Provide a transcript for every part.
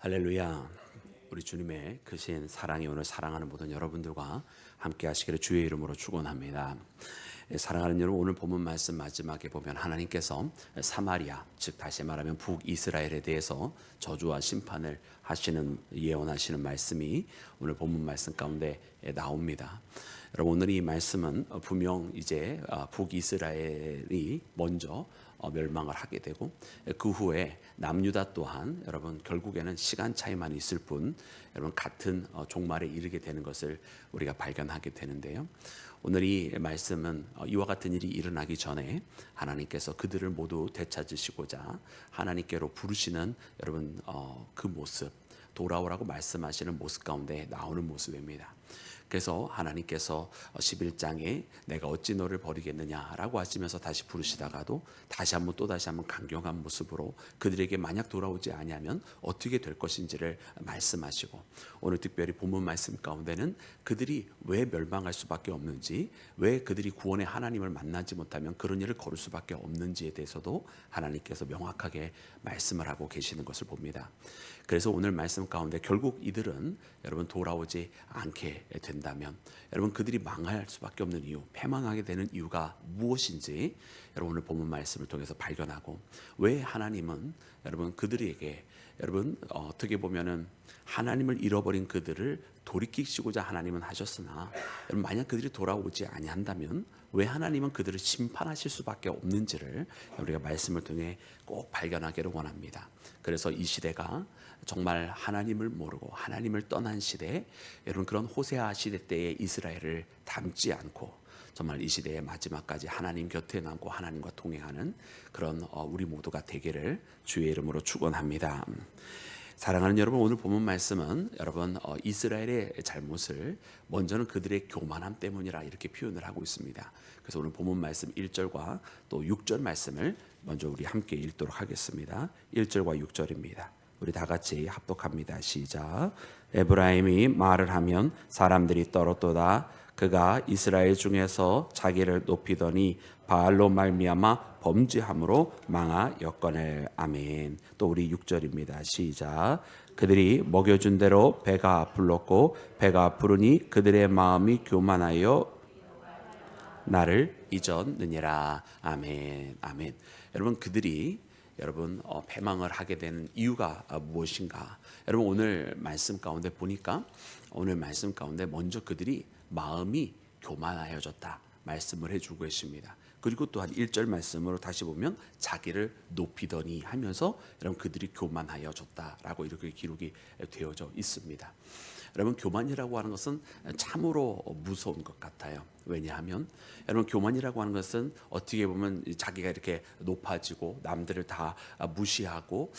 할렐루야. 우리 주님의 크신 사랑이 오늘 사랑하는 모든 여러분들과 함께 하시기를 주의 이름으로 축원합니다. 사랑하는 여러분, 오늘 본문 말씀 마지막에 보면 하나님께서 사마리아, 즉 다시 말하면 북이스라엘에 대해서 저주와 심판을 하시는, 예언하시는 말씀이 오늘 본문 말씀 가운데 나옵니다. 여러분, 오늘 이 말씀은 분명 이제 북이스라엘이 먼저 멸망을 하게 되고, 그 후에 남유다 또한 여러분 결국에는 시간 차이만 있을 뿐 여러분 같은 종말에 이르게 되는 것을 우리가 발견하게 되는데요. 오늘 이 말씀은 이와 같은 일이 일어나기 전에 하나님께서 그들을 모두 되찾으시고자 하나님께로 부르시는 여러분 그 모습, 돌아오라고 말씀하시는 모습 가운데 나오는 모습입니다. 그래서 하나님께서 11장에 내가 어찌 너를 버리겠느냐라고 하시면서 다시 부르시다가도 다시 한번 또다시 한번 강경한 모습으로 그들에게 만약 돌아오지 아니하면 어떻게 될 것인지를 말씀하시고, 오늘 특별히 본문 말씀 가운데는 그들이 왜 멸망할 수밖에 없는지, 왜 그들이 구원의 하나님을 만나지 못하면 그런 일을 걸을 수밖에 없는지에 대해서도 하나님께서 명확하게 말씀을 하고 계시는 것을 봅니다. 그래서 오늘 말씀 가운데 결국 이들은 여러분 돌아오지 않게 된다면 여러분 그들이 망할 수밖에 없는 이유, 패망하게 되는 이유가 무엇인지 여러분 오늘 본문 말씀을 통해서 발견하고, 왜 하나님은 여러분 그들에게 여러분 어떻게 보면은 하나님을 잃어버린 그들을 돌이키시고자 하나님은 하셨으나 여러분 만약 그들이 돌아오지 아니한다면 왜 하나님은 그들을 심판하실 수밖에 없는지를 우리가 말씀을 통해 꼭 발견하기를 원합니다. 그래서 이 시대가 정말 하나님을 모르고 하나님을 떠난 시대, 여러분 그런 호세아 시대 때의 이스라엘을 닮지 않고 정말 이 시대의 마지막까지 하나님 곁에 남고 하나님과 동행하는 그런 우리 모두가 되기를 주의 이름으로 축원합니다. 사랑하는 여러분, 오늘 본문 말씀은 여러분 이스라엘의 잘못을 먼저는 그들의 교만함 때문이라 이렇게 표현을 하고 있습니다. 그래서 오늘 본문 말씀 1절과 또 6절 말씀을 먼저 우리 함께 읽도록 하겠습니다. 1절과 6절입니다. 우리 다 같이 합독합니다. 시작. 에브라임이 말을 하면 사람들이 떨었도다. 그가 이스라엘 중에서 자기를 높이더니 바알로 말미암아 범죄함으로 망하였거늘. 아멘. 또 우리 6절입니다. 시작. 그들이 먹여준 대로 배가 불렀고 배가 부르니 그들의 마음이 교만하여 나를 잊었느니라. 아멘. 아멘. 여러분 그들이 여러분 패망을 하게 되는 이유가 무엇인가? 여러분 오늘 말씀 가운데 보니까 오늘 말씀 가운데 먼저 그들이 마음이 교만하여졌다 말씀을 해주고 계십니다. 그리고 또한 1절 말씀으로 다시 보면 자기를 높이더니 하면서 여러분 그들이 교만하여졌다라고 이렇게 기록이 되어져 있습니다. 여러분 교만이라고 하는 것은 참으로 무서운 것 같아요. 왜냐하면 여러분 교만이라고 하는 것은 어떻게 보면 자기가 이렇게 높아지고 남들을 다 무시하고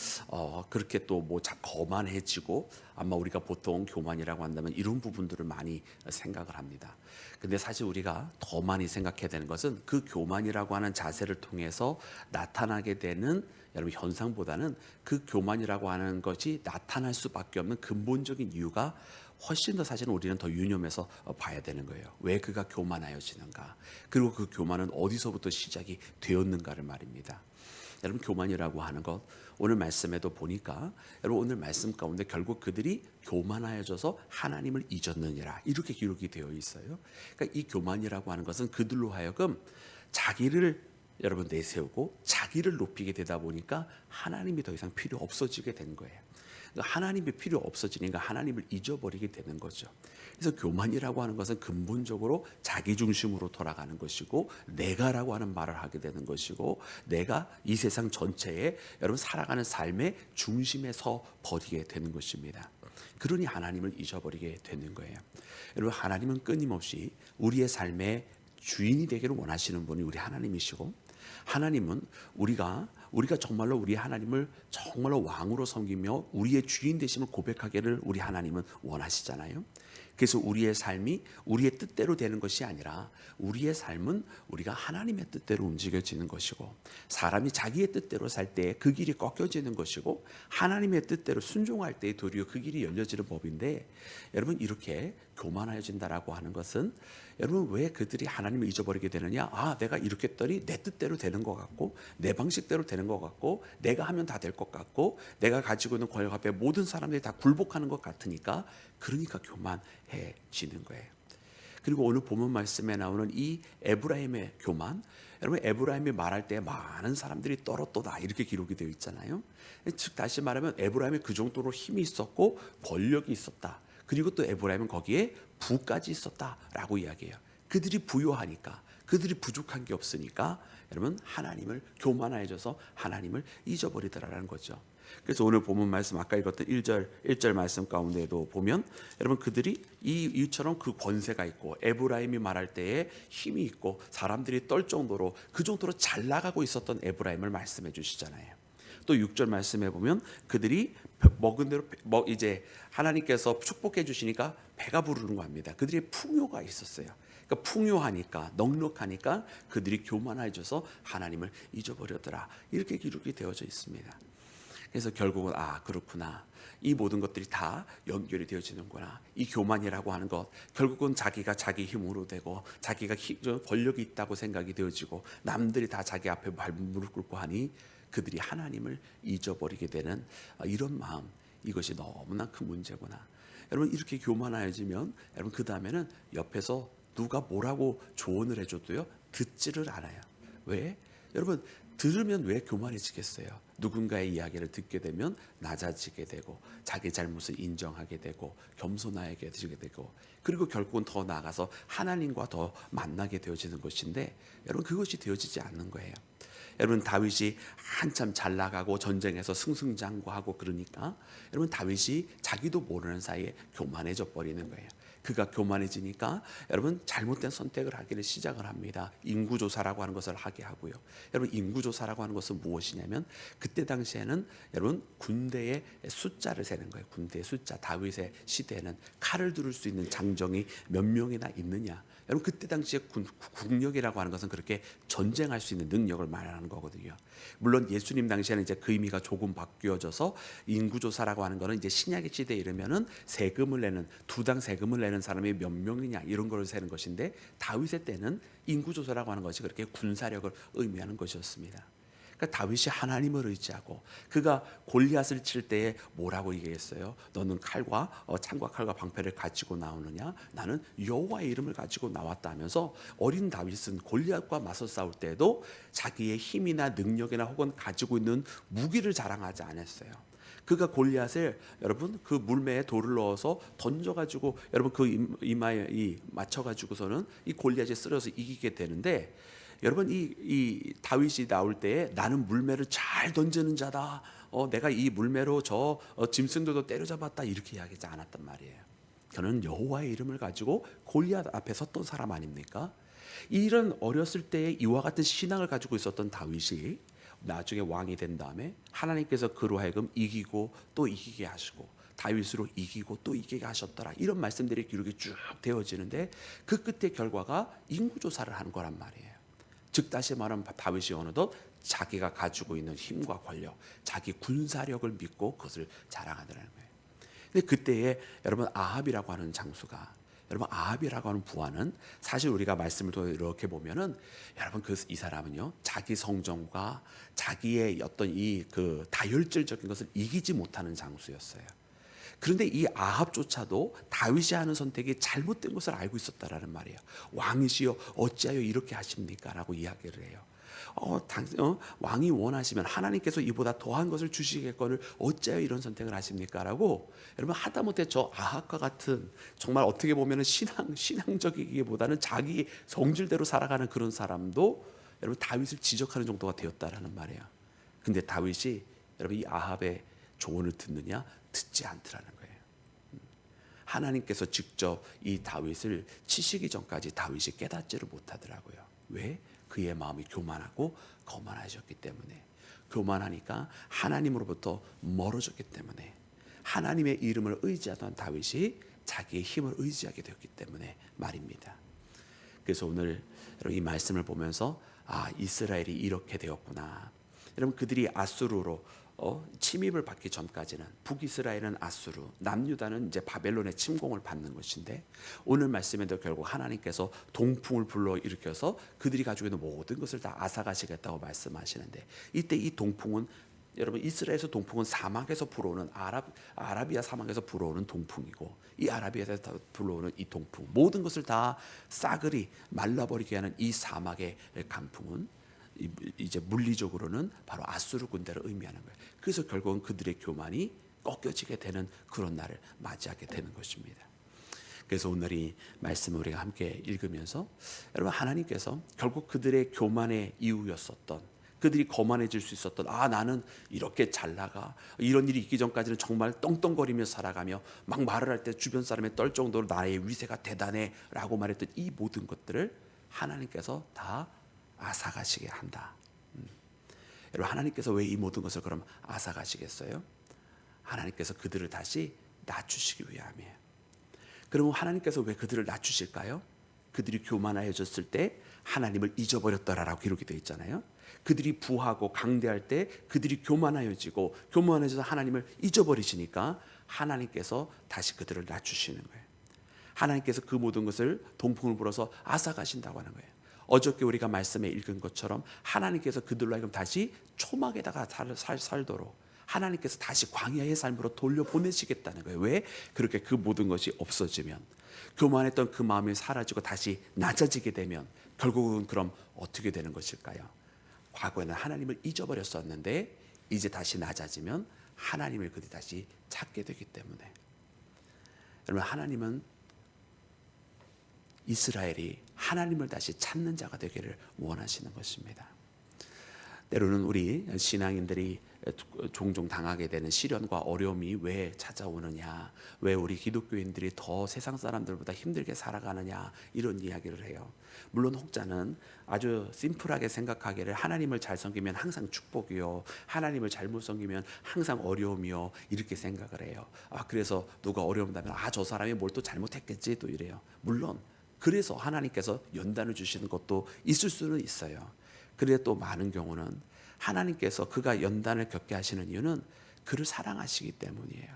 그렇게 또 뭐 거만해지고, 아마 우리가 보통 교만이라고 한다면 이런 부분들을 많이 생각을 합니다. 근데 사실 우리가 더 많이 생각해야 되는 것은 그 교만이라고 하는 자세를 통해서 나타나게 되는 여러분 현상보다는 그 교만이라고 하는 것이 나타날 수밖에 없는 근본적인 이유가 훨씬 더 사실은 우리는 더 유념해서 봐야 되는 거예요. 왜 그가 교만하여지는가? 그리고 그 교만은 어디서부터 시작이 되었는가를 말입니다. 여러분 교만이라고 하는 것 오늘 말씀에도 보니까 여러분 오늘 말씀 가운데 결국 그들이 교만하여져서 하나님을 잊었느니라 이렇게 기록이 되어 있어요. 그러니까 이 교만이라고 하는 것은 그들로 하여금 자기를 여러분 내세우고 자기를 높이게 되다 보니까 하나님이 더 이상 필요 없어지게 된 거예요. 그러니까 하나님이 필요 없어지니까 하나님을 잊어버리게 되는 거죠. 그래서 교만이라고 하는 것은 근본적으로 자기 중심으로 돌아가는 것이고, 내가라고 하는 말을 하게 되는 것이고, 내가 이 세상 전체에 여러분 살아가는 삶의 중심에 서 버리게 되는 것입니다. 그러니 하나님을 잊어버리게 되는 거예요. 여러분 하나님은 끊임없이 우리의 삶의 주인이 되기를 원하시는 분이 우리 하나님이시고, 하나님은 우리가 정말로 우리 하나님을 정말로 왕으로 섬기며 우리의 주인 되심을 고백하기를 우리 하나님은 원하시잖아요. 그래서 우리의 삶이 우리의 뜻대로 되는 것이 아니라 우리의 삶은 우리가 하나님의 뜻대로 움직여지는 것이고, 사람이 자기의 뜻대로 살 때 그 길이 꺾여지는 것이고, 하나님의 뜻대로 순종할 때 도리어 그 길이 열려지는 법인데, 여러분 이렇게 교만해진다라고 하는 것은 여러분 왜 그들이 하나님을 잊어버리게 되느냐? 아, 내가 이렇게 했더니 내 뜻대로 되는 것 같고 내 방식대로 되는 것 같고 내가 하면 다 될 것 같고 내가 가지고 있는 권력 앞에 모든 사람들이 다 굴복하는 것 같으니까 그러니까 교만해지는 거예요. 그리고 오늘 본문 말씀에 나오는 이 에브라임의 교만, 여러분 에브라임이 말할 때 많은 사람들이 떨었도다 이렇게 기록이 되어 있잖아요. 즉 다시 말하면 에브라임이 그 정도로 힘이 있었고 권력이 있었다. 그리고 또 에브라임은 거기에 부까지 있었다라고 이야기해요. 그들이 부요하니까, 그들이 부족한 게 없으니까 여러분 하나님을 교만해져서 하나님을 잊어버리더라라는 거죠. 그래서 오늘 본문 말씀 아까 읽었던 1절 말씀 가운데도 보면 여러분 그들이 이처럼 그 권세가 있고 에브라임이 말할 때에 힘이 있고 사람들이 떨 정도로 그 정도로 잘 나가고 있었던 에브라임을 말씀해 주시잖아요. 또 6절 말씀해 보면 그들이 먹은 대로 이제 하나님께서 축복해 주시니까 배가 부르는 겁니다. 그들이 풍요가 있었어요. 그러니까 풍요하니까 넉넉하니까 그들이 교만해져서 하나님을 잊어버렸더라. 이렇게 기록이 되어져 있습니다. 그래서 결국은 그렇구나. 이 모든 것들이 다 연결이 되어지는구나. 이 교만이라고 하는 것 결국은 자기가 자기 힘으로 되고 자기가 권력이 있다고 생각이 되어지고 남들이 다 자기 앞에 무릎 꿇고 하니 그들이 하나님을 잊어버리게 되는 이런 마음, 이것이 너무나 큰 문제구나. 여러분 이렇게 교만해지면 여러분 그 다음에는 옆에서 누가 뭐라고 조언을 해줘도요 듣지를 않아요. 왜? 여러분 들으면 왜 교만해지겠어요? 누군가의 이야기를 듣게 되면 낮아지게 되고 자기 잘못을 인정하게 되고 겸손하게 되고 그리고 결국은 더 나아가서 하나님과 더 만나게 되어지는 것인데 여러분 그것이 되어지지 않는 거예요. 여러분 다윗이 한참 잘 나가고 전쟁에서 승승장구하고 그러니까 여러분 다윗이 자기도 모르는 사이에 교만해져 버리는 거예요. 그가 교만해지니까 여러분 잘못된 선택을 하기를 시작을 합니다. 인구조사라고 하는 것을 하게 하고요. 여러분 인구조사라고 하는 것은 무엇이냐면 그때 당시에는 여러분 군대의 숫자를 세는 거예요. 군대의 숫자. 다윗의 시대에는 칼을 두를 수 있는 장정이 몇 명이나 있느냐. 여러분 그때 당시에 국력이라고 하는 것은 그렇게 전쟁할 수 있는 능력을 말하는 거거든요. 물론 예수님 당시에는 이제 그 의미가 조금 바뀌어져서 인구조사라고 하는 거는 이제 신약의 시대에 이르면은 세금을 내는 두당 세금을 내는 사람이 몇 명이냐 이런 걸 세는 것인데 다윗의 때는 인구조사라고 하는 것이 그렇게 군사력을 의미하는 것이었습니다. 그러니까 다윗이 하나님을 의지하고 그가 골리앗을 칠 때에 뭐라고 얘기했어요? 너는 칼과 창과 칼과 방패를 가지고 나오느냐? 나는 여호와의 이름을 가지고 나왔다 하면서 어린 다윗은 골리앗과 맞서 싸울 때에도 자기의 힘이나 능력이나 혹은 가지고 있는 무기를 자랑하지 않았어요. 그가 골리앗을 여러분 그 물매에 돌을 넣어서 던져가지고 여러분 그 이마에 맞춰가지고서는 이 골리앗이 쓰러서 이기게 되는데 여러분 이 다윗이 나올 때에 나는 물매를 잘 던지는 자다. 내가 이 물매로 저 짐승들도 때려잡았다 이렇게 이야기하지 않았단 말이에요. 그는 여호와의 이름을 가지고 골리앗 앞에 섰던 사람 아닙니까? 이런 어렸을 때에 이와 같은 신앙을 가지고 있었던 다윗이 나중에 왕이 된 다음에 하나님께서 그로 하여금 이기고 또 이기게 하시고 다윗으로 이기고 또 이기게 하셨더라. 이런 말씀들이 기록이 쭉 되어지는데 그 끝의 결과가 인구조사를 하는 거란 말이에요. 즉 다시 말하면 다윗이 어느덧 자기가 가지고 있는 힘과 권력, 자기 군사력을 믿고 그것을 자랑하더라는 거예요. 근데 그때에 여러분 아합이라고 하는 장수가 여러분 아합이라고 하는 부하는 사실 우리가 말씀을 통해 이렇게 보면은 여러분 이 사람은요 자기 성정과 자기의 어떤 이 그 다혈질적인 것을 이기지 못하는 장수였어요. 그런데 이 아합조차도 다윗이 하는 선택이 잘못된 것을 알고 있었다라는 말이에요. 왕이시여 어찌하여 이렇게 하십니까? 라고 이야기를 해요. 왕이 원하시면 하나님께서 이보다 더한 것을 주시겠거늘 어찌하여 이런 선택을 하십니까? 라고 여러분 하다못해 저 아합과 같은 정말 어떻게 보면 신앙적이기보다는 자기 성질대로 살아가는 그런 사람도 여러분 다윗을 지적하는 정도가 되었다라는 말이에요. 근데 다윗이 여러분 이 아합의 조언을 듣느냐? 듣지 않더라는 거예요. 하나님께서 직접 이 다윗을 치시기 전까지 다윗이 깨닫지를 못하더라고요. 왜? 그의 마음이 교만하고 거만하셨기 때문에. 교만하니까 하나님으로부터 멀어졌기 때문에 하나님의 이름을 의지하던 다윗이 자기의 힘을 의지하게 되었기 때문에 말입니다. 그래서 오늘 이 말씀을 보면서 이스라엘이 이렇게 되었구나. 여러분 그들이 아수르로 침입을 받기 전까지는 북이스라엘은 아수르, 남유다는 이제 바벨론의 침공을 받는 것인데, 오늘 말씀에도 결국 하나님께서 동풍을 불러 일으켜서 그들이 가지고 있는 모든 것을 다 앗아가시겠다고 말씀하시는데, 이때 이 동풍은, 여러분, 이스라엘에서 동풍은 사막에서 불어오는 아라비아 사막에서 불어오는 동풍이고, 이 아라비아에서 불어오는 이 동풍, 모든 것을 다 싸그리 말라버리게 하는 이 사막의 강풍은 이제 물리적으로는 바로 아수르 군대를 의미하는 거예요. 그래서 결국은 그들의 교만이 꺾여지게 되는 그런 날을 맞이하게 되는 것입니다. 그래서 오늘 이 말씀을 우리가 함께 읽으면서, 여러분, 하나님께서 결국 그들의 교만의 이유였었던, 그들이 거만해질 수 있었던, 나는 이렇게 잘 나가, 이런 일이 있기 전까지는 정말 떵떵거리며 살아가며 막 말을 할 때 주변 사람이 떨 정도로 나의 위세가 대단해 라고 말했던 이 모든 것들을 하나님께서 다 앗아가시게 한다. 여러분, 하나님께서 왜 이 모든 것을 그럼 앗아가시겠어요? 하나님께서 그들을 다시 낮추시기 위함이에요. 그러면 하나님께서 왜 그들을 낮추실까요? 그들이 교만하여졌을 때 하나님을 잊어버렸더라라고 기록이 되어 있잖아요. 그들이 부하고 강대할 때 그들이 교만하여지고, 교만해져서 하나님을 잊어버리시니까 하나님께서 다시 그들을 낮추시는 거예요. 하나님께서 그 모든 것을 동풍을 불어서 앗아가신다고 하는 거예요. 어저께 우리가 말씀에 읽은 것처럼 하나님께서 그들로 하여금 다시 초막에다가 살도록 하나님께서 다시 광야의 삶으로 돌려보내시겠다는 거예요. 왜? 그렇게 그 모든 것이 없어지면, 교만했던 그 마음이 사라지고 다시 낮아지게 되면 결국은 그럼 어떻게 되는 것일까요? 과거에는 하나님을 잊어버렸었는데 이제 다시 낮아지면 하나님을 그들이 다시 찾게 되기 때문에, 여러분, 하나님은 이스라엘이 하나님을 다시 찾는 자가 되기를 원하시는 것입니다. 때로는 우리 신앙인들이 종종 당하게 되는 시련과 어려움이 왜 찾아오느냐, 왜 우리 기독교인들이 더 세상 사람들보다 힘들게 살아가느냐, 이런 이야기를 해요. 물론 혹자는 아주 심플하게 생각하기를 하나님을 잘 섬기면 항상 축복이요, 하나님을 잘못 섬기면 항상 어려움이요, 이렇게 생각을 해요. 그래서 누가 어려운다면 저 사람이 뭘 또 잘못했겠지, 또 이래요. 물론 그래서 하나님께서 연단을 주시는 것도 있을 수는 있어요. 그런데 또 많은 경우는 하나님께서 그가 연단을 겪게 하시는 이유는 그를 사랑하시기 때문이에요.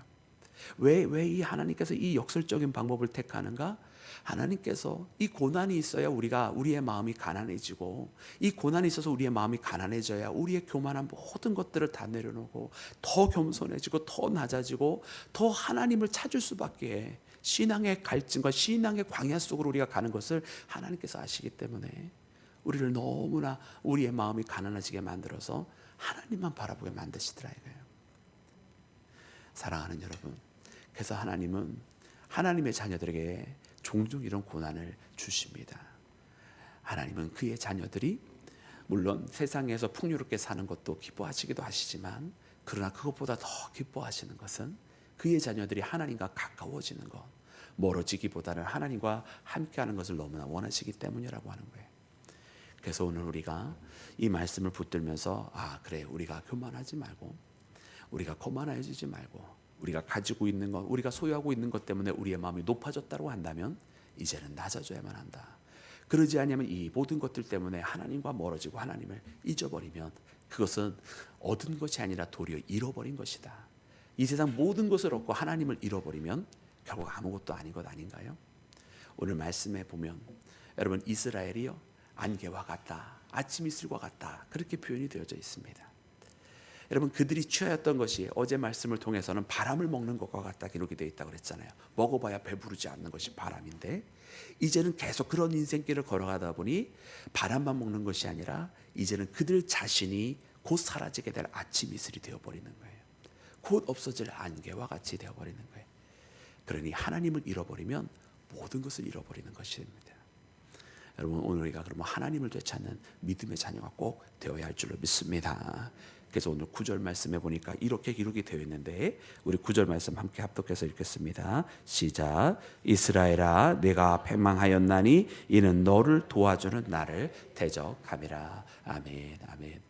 왜 이 하나님께서 이 역설적인 방법을 택하는가? 하나님께서 이 고난이 있어야 우리의 마음이 가난해지고, 이 고난이 있어서 우리의 마음이 가난해져야 우리의 교만한 모든 것들을 다 내려놓고 더 겸손해지고 더 낮아지고 더 하나님을 찾을 수밖에, 신앙의 갈증과 신앙의 광야 속으로 우리가 가는 것을 하나님께서 아시기 때문에 우리를 너무나 우리의 마음이 가난해지게 만들어서 하나님만 바라보게 만드시더라 이거예요. 사랑하는 여러분, 그래서 하나님은 하나님의 자녀들에게 종종 이런 고난을 주십니다. 하나님은 그의 자녀들이 물론 세상에서 풍요롭게 사는 것도 기뻐하시기도 하시지만, 그러나 그것보다 더 기뻐하시는 것은 그의 자녀들이 하나님과 가까워지는 것, 멀어지기보다는 하나님과 함께하는 것을 너무나 원하시기 때문이라고 하는 거예요. 그래서 오늘 우리가 이 말씀을 붙들면서, 그래, 우리가 교만하지 말고, 우리가 거만해지지 말고, 우리가 가지고 있는 것, 우리가 소유하고 있는 것 때문에 우리의 마음이 높아졌다고 한다면 이제는 낮아져야만 한다. 그러지 않으면 이 모든 것들 때문에 하나님과 멀어지고 하나님을 잊어버리면 그것은 얻은 것이 아니라 도리어 잃어버린 것이다. 이 세상 모든 것을 얻고 하나님을 잃어버리면 결국 아무것도 아닌 것 아닌가요? 오늘 말씀에 보면, 여러분, 이스라엘이요, 안개와 같다, 아침 이슬과 같다, 그렇게 표현이 되어져 있습니다. 여러분, 그들이 취하였던 것이 어제 말씀을 통해서는 바람을 먹는 것과 같다 기록이 되어 있다고 그랬잖아요. 먹어봐야 배부르지 않는 것이 바람인데, 이제는 계속 그런 인생길을 걸어가다 보니 바람만 먹는 것이 아니라 이제는 그들 자신이 곧 사라지게 될 아침 이슬이 되어버리는 거예요. 곧 없어질 안개와 같이 되어버리는 거예요. 그러니 하나님을 잃어버리면 모든 것을 잃어버리는 것입니다. 여러분, 오늘 우리가 그러면 하나님을 되찾는 믿음의 자녀가 꼭 되어야 할 줄로 믿습니다. 그래서 오늘 9절 말씀에 보니까 이렇게 기록이 되어 있는데, 우리 9절 말씀 함께 합독해서 읽겠습니다. 시작. 이스라엘아, 내가 패망하였나니 이는 너를 도와주는 나를 대적함이라. 아멘, 아멘.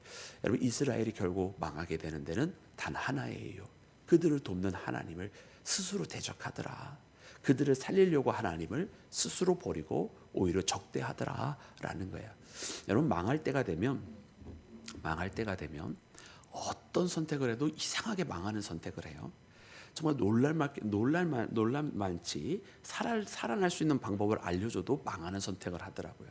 여러분, 이스라엘이 결국 망하게 되는 데는 단 하나예요. 그들을 돕는 하나님을 스스로 대적하더라. 그들을 살리려고 하나님을 스스로 버리고 오히려 적대하더라라는 거예요. 여러분, 망할 때가 되면 어떤 선택을 해도 이상하게 망하는 선택을 해요. 정말 놀랄 만치 살아날 수 있는 방법을 알려줘도 망하는 선택을 하더라고요.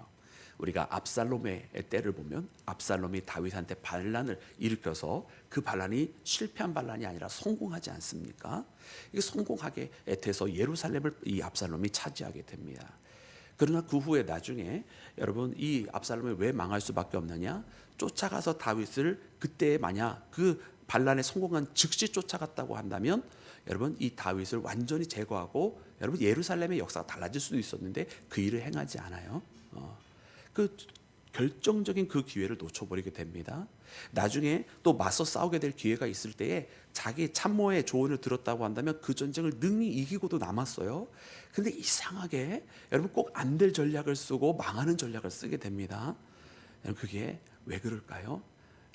우리가 압살롬의 때를 보면 압살롬이 다윗한테 반란을 일으켜서 그 반란이 실패한 반란이 아니라 성공하지 않습니까? 이게 성공하게 돼서 예루살렘을 이 압살롬이 차지하게 됩니다. 그러나 그 후에 나중에 여러분 이 압살롬이 왜 망할 수밖에 없느냐? 쫓아가서 다윗을 그때 만약 그 반란에 성공한 즉시 쫓아갔다고 한다면 여러분 이 다윗을 완전히 제거하고 여러분 예루살렘의 역사가 달라질 수도 있었는데 그 일을 행하지 않아요. 그 결정적인 그 기회를 놓쳐버리게 됩니다. 나중에 또 맞서 싸우게 될 기회가 있을 때에 자기 참모의 조언을 들었다고 한다면 그 전쟁을 능히 이기고도 남았어요. 근데 이상하게 여러분 꼭 안 될 전략을 쓰고 망하는 전략을 쓰게 됩니다. 여러분 그게 왜 그럴까요?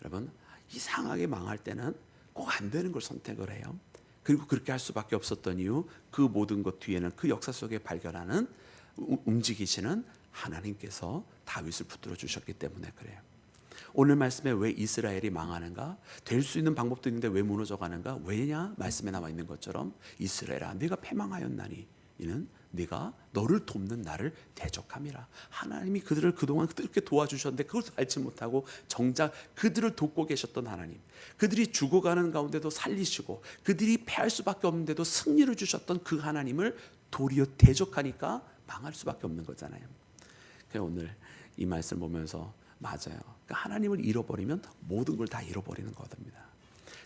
여러분 이상하게 망할 때는 꼭 안 되는 걸 선택을 해요. 그리고 그렇게 할 수밖에 없었던 이유, 그 모든 것 뒤에는 그 역사 속에 발견하는 움직이시는 하나님께서 다윗을 붙들어 주셨기 때문에 그래요. 오늘 말씀에 왜 이스라엘이 망하는가? 될 수 있는 방법도 있는데 왜 무너져 가는가? 왜냐? 말씀에 나와 있는 것처럼 이스라엘아 네가 패망하였나니 이는 네가 너를 돕는 나를 대적함이라. 하나님이 그들을 그동안 그렇게 도와주셨는데 그걸 알지 못하고 정작 그들을 돕고 계셨던 하나님, 그들이 죽어가는 가운데도 살리시고 그들이 패할 수밖에 없는데도 승리를 주셨던 그 하나님을 도리어 대적하니까 망할 수밖에 없는 거잖아요. 오늘 이 말씀 보면서 맞아요. 그러니까 하나님을 잃어버리면 모든 걸 다 잃어버리는 겁니다.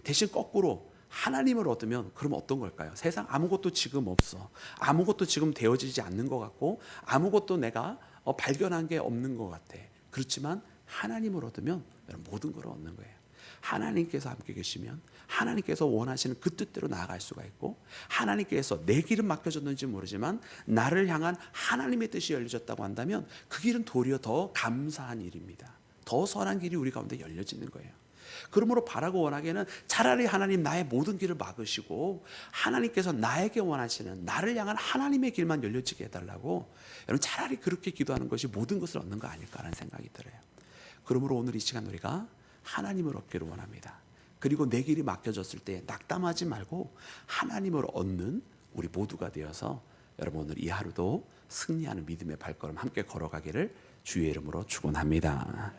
대신 거꾸로 하나님을 얻으면 그럼 어떤 걸까요? 세상 아무것도 지금 없어. 아무것도 지금 되어지지 않는 것 같고 아무것도 내가 발견한 게 없는 것 같아. 그렇지만 하나님을 얻으면 모든 걸 얻는 거예요. 하나님께서 함께 계시면 하나님께서 원하시는 그 뜻대로 나아갈 수가 있고 하나님께서 내 길은 맡겨졌는지 모르지만 나를 향한 하나님의 뜻이 열려졌다고 한다면 그 길은 도리어 더 감사한 일입니다. 더 선한 길이 우리 가운데 열려지는 거예요. 그러므로 바라고 원하기에는 차라리 하나님 나의 모든 길을 막으시고 하나님께서 나에게 원하시는 나를 향한 하나님의 길만 열려지게 해달라고 여러분 차라리 그렇게 기도하는 것이 모든 것을 얻는 거 아닐까라는 생각이 들어요. 그러므로 오늘 이 시간 우리가 하나님을 얻기를 원합니다. 그리고 내 길이 막혀졌을 때 낙담하지 말고 하나님을 얻는 우리 모두가 되어서 여러분 오늘 이 하루도 승리하는 믿음의 발걸음 함께 걸어가기를 주의 이름으로 축원합니다.